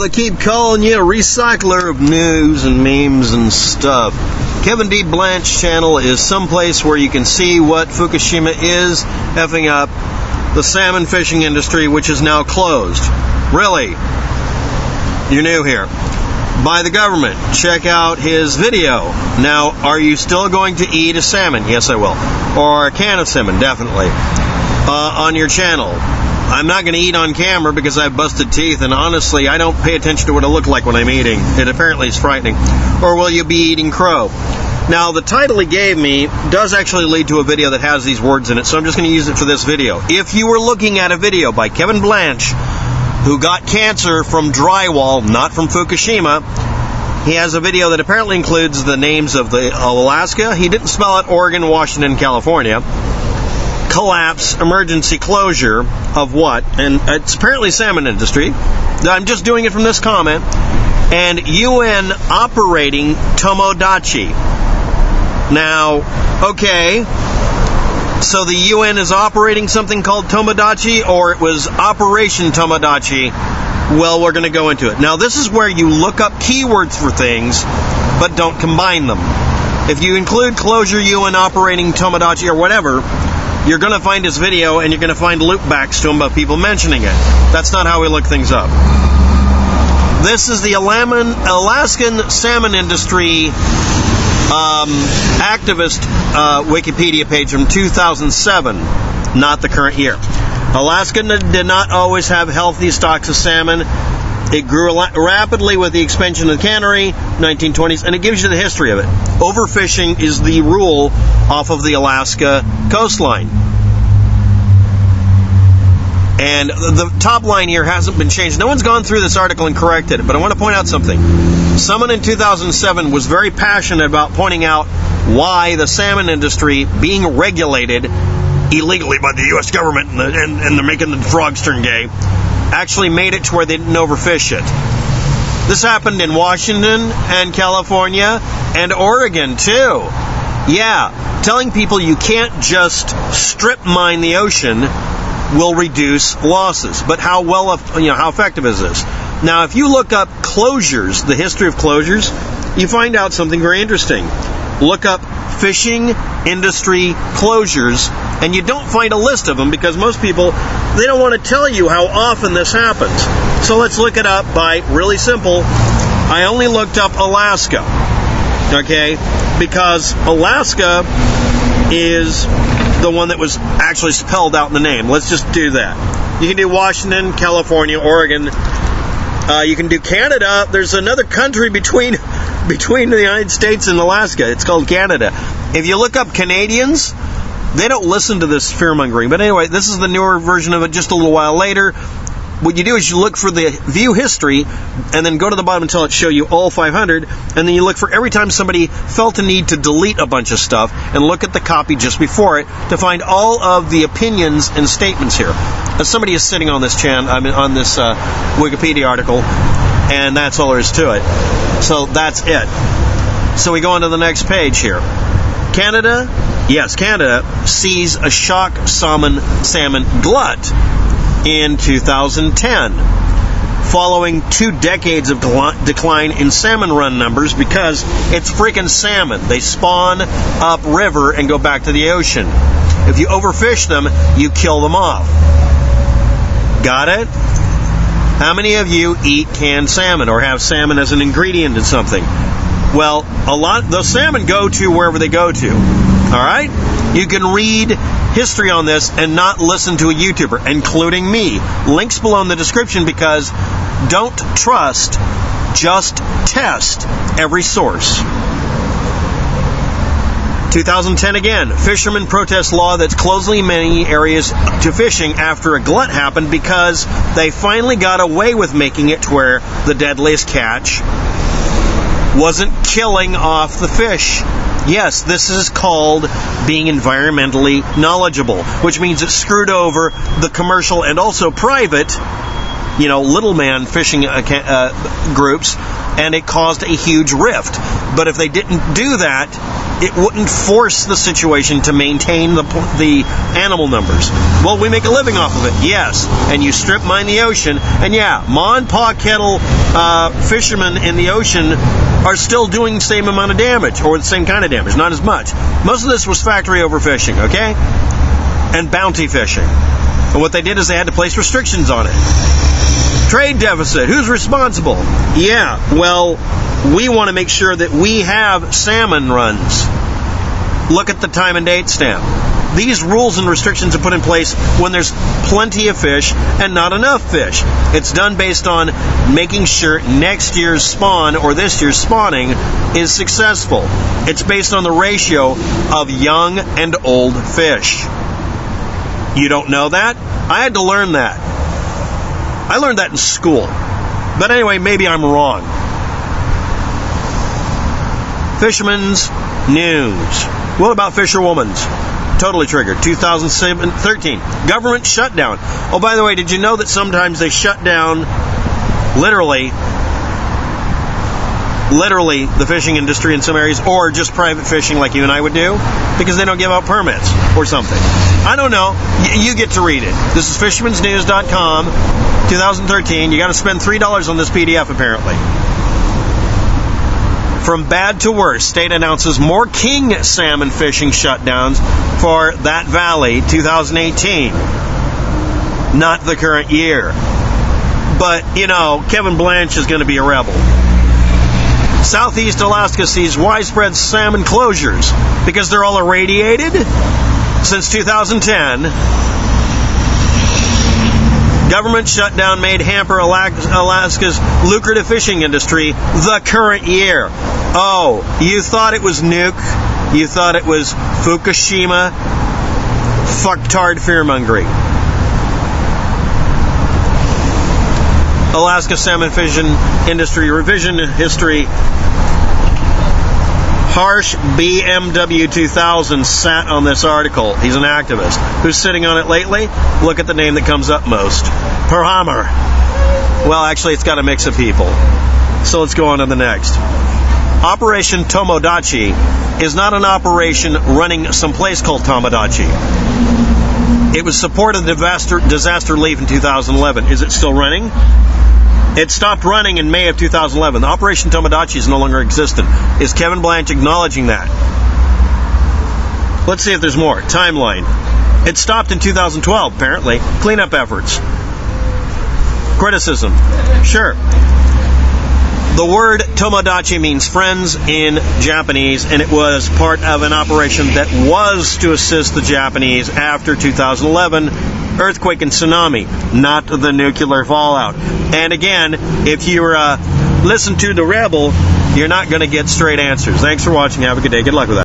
They keep calling you a recycler of news and memes and stuff. Kevin D Blanch channel is someplace where you can see what Fukushima is effing up the salmon fishing industry, which is now closed. Really? You're new here. By the government. Check out his video. Now, are you still going to eat a salmon? Yes, I will. Or a can of salmon, definitely. On your channel. I'm not going to eat on camera because I have busted teeth, and honestly, I don't pay attention to what I look like when I'm eating. It apparently is frightening. Or will you be eating crow? Now, the title he gave me does actually lead to a video that has these words in it, so I'm just going to use it for this video. If you were looking at a video by Kevin Blanch, who got cancer from drywall, not from Fukushima, he has a video that apparently includes the names of the Alaska. He didn't spell out Oregon, Washington, California. Collapse, emergency closure of what? And it's apparently salmon industry. I'm just doing it from this comment. And UN operating Tomodachi. Now, okay, so the UN is operating something called Tomodachi, or it was Operation Tomodachi. Well, we're going to go into it. Now, this is where you look up keywords for things, but don't combine them. If you include closure, UN operating Tomodachi, or whatever, you're going to find his video, and you're going to find loopbacks to him about people mentioning it. That's not how we look things up. This is the Alaskan salmon industry activist Wikipedia page from 2007, not the current year. Alaska did not always have healthy stocks of salmon. It grew rapidly with the expansion of the cannery, 1920s, and it gives you the history of it. Overfishing is the rule off of the Alaska coastline. And the top line here hasn't been changed. No one's gone through this article and corrected it, but I want to point out something. Someone in 2007 was very passionate about pointing out why the salmon industry, being regulated illegally by the U.S. government, and they're making the frogs turn gay, actually made it to where they didn't overfish it. This happened in Washington and California and Oregon too. Yeah, telling people you can't just strip mine the ocean will reduce losses. But how effective is this? Now, if you look up closures, the history of closures, you find out something very interesting. Look up fishing industry closures, and you don't find a list of them because most people, they don't want to tell you how often this happens. So let's look it up by really simple. I only looked up Alaska, okay? Because Alaska is the one that was actually spelled out in the name. Let's just do that. You can do Washington, California, Oregon. You can do Canada. There's another country between the United States and Alaska. It's called Canada. If you look up Canadians, they don't listen to this fear-mongering. But anyway, this is the newer version of it just a little while later. What you do is you look for the view history and then go to the bottom until it shows you all 500, and then you look for every time somebody felt a need to delete a bunch of stuff and look at the copy just before it to find all of the opinions and statements here. Somebody is sitting on this on this Wikipedia article, and that's all there is to it. So that's it. So we go on to the next page here. Canada, yes, Canada sees a shock salmon glut in 2010, following 2 decades of decline in salmon run numbers because it's freaking salmon. They spawn upriver and go back to the ocean. If you overfish them, you kill them off. Got it? How many of you eat canned salmon or have salmon as an ingredient in something? Well, the salmon go to wherever they go to. All right? You can read history on this and not listen to a YouTuber, including me. Links below in the description, because don't trust, just test every source. 2010 again. Fishermen protest law that's closing many areas to fishing after a glut happened because they finally got away with making it to where the deadliest catch wasn't killing off the fish. Yes, this is called being environmentally knowledgeable, which means it screwed over the commercial and also private, little man fishing groups, and it caused a huge rift. But if they didn't do that, it wouldn't force the situation to maintain the animal numbers. Well, we make a living off of it, yes. And you strip mine the ocean, and yeah, ma and pa kettle fishermen in the ocean are still doing the same amount of damage, or the same kind of damage, not as much. Most of this was factory overfishing, okay? And bounty fishing. And what they did is they had to place restrictions on it. Trade deficit, who's responsible? Yeah, well, we want to make sure that we have salmon runs. Look at the time and date stamp. These rules and restrictions are put in place when there's plenty of fish and not enough fish. It's done based on making sure next year's spawn or this year's spawning is successful. It's based on the ratio of young and old fish. You don't know that? I had to learn that. I learned that in school. But anyway, maybe I'm wrong. Fisherman's news. What about fisherwoman's? Totally triggered. 2013. Government shutdown. Oh, by the way, did you know that sometimes they shut down literally the fishing industry in some areas, or just private fishing like you and I would do, because they don't give out permits or something? I don't know. You get to read it. This is fishermansnews.com, 2013. You got to spend $3 on this PDF, apparently. From bad to worse, state announces more king salmon fishing shutdowns for that valley, 2018. Not the current year. But, you know, Kevin Blanch is going to be a rebel. Southeast Alaska sees widespread salmon closures because they're all irradiated since 2010. Government shutdown made hamper Alaska's lucrative fishing industry the current year. Oh, you thought it was nuke? You thought it was Fukushima? Fucktard fearmongering. Alaska salmon fishing industry revision history. Harsh BMW 2000 sat on this article. He's an activist. Who's sitting on it lately? Look at the name that comes up most. Perhammer. Well, actually, it's got a mix of people. So let's go on to the next. Operation Tomodachi is not an operation running someplace called Tomodachi. It was supported disaster relief in 2011. Is it still running? It stopped running in May of 2011. Operation Tomodachi is no longer existent. Is Kevin Blanch acknowledging that? Let's see if there's more. Timeline. It stopped in 2012, apparently. Cleanup efforts. Criticism. Sure. The word Tomodachi means friends in Japanese, and it was part of an operation that was to assist the Japanese after 2011 earthquake and tsunami, not the nuclear fallout. And again, if you listen to the rebel, you're not going to get straight answers. Thanks for watching. Have a good day. Good luck with that.